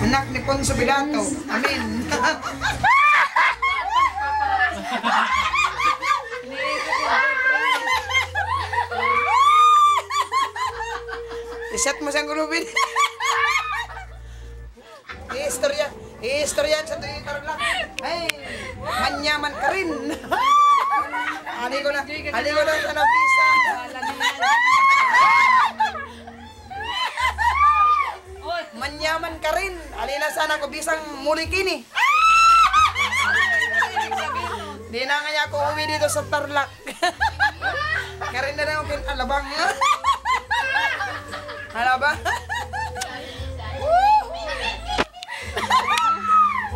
Anak ni Ponso Pilato. Amen. Iset mo siyang gulubin. Istoryan sa Twitter lang. Ay, manyaman ka rin. Ali ko na sa nabisa. Manyaman ka rin. Ali na sana ko bisang muli kini. Di na nga niya ako uwi dito sa Tarlac. Karin na lang ako alabang. Alabang.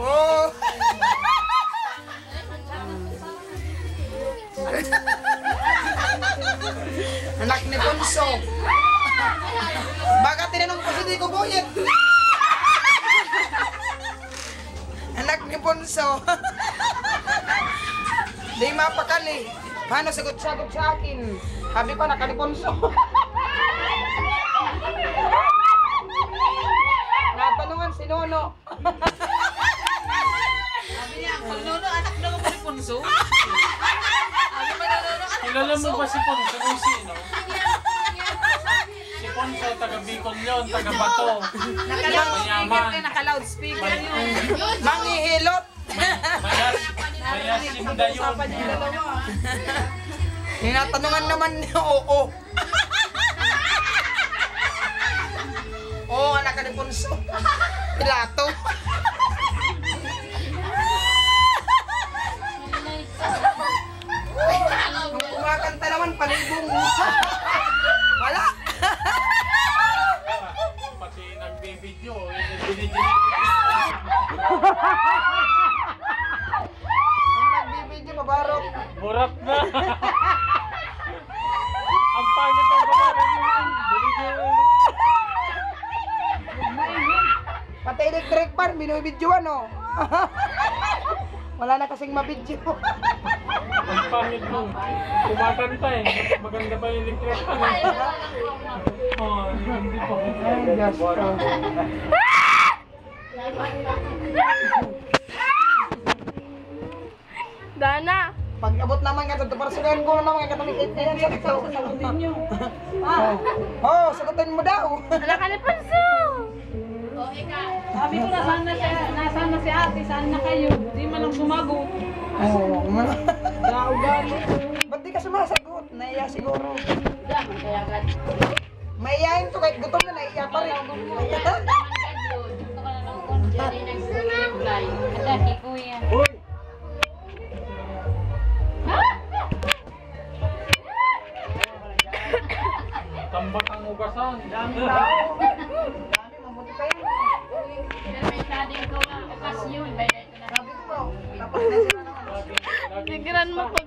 Oh. Anak ni Ponso. Baka tinanong ko si Dico Boyet. Anak ni Ponso. Di mapakali. Paano sagot-sagot sa akin? Sabi ko, anak ni Ponso. Natanungan si Nono. Sabi niya, pag Nono, anak daw ako ni Ponso. Sabi pa na Nono, anak Kilala mo ba si Ponso kung sino? Si Ponso, taga Bicol yun, taga Bato. Naka-loudspeaker yun. Manghihilot. Mayas Linda yun. Tinatanungan naman, oo. Oo, anak ni Ponso. Pilato. Ang kumakanta naman, palibong. Wala. Pati nagbibidyo. Ang nagbibidyo, mabarok. Burak na. Ang pangit ang babarok yun. Pati electric fan, binibidyoan, oh. Wala na kasing mabidyo. Ang pangit mo. Kumakanta eh. Maganda pa yung electric fan eh. Oh, hindi po. Ay, Diyos ko. Dana! Pag abot naman nga ito, parasugan ko naman nga katamikit na yan sa ikaw. Sagutin nyo. Oh, sagutin mo daw. Anak ni Ponso! Sabi ko, nasaan na si ate, saan na kayo? Di man lang sumagot. Oo. Gaugali. Ba't di ka sumasagot? Naiya siguro. Maiyain to kahit gutom na naiya pa rin. Uy! Tambak ang ugasan. Dami tao. Dami, mabuti pa yan. Sabi ko, tapos na sila naman. Lagi- Sigaran mo pag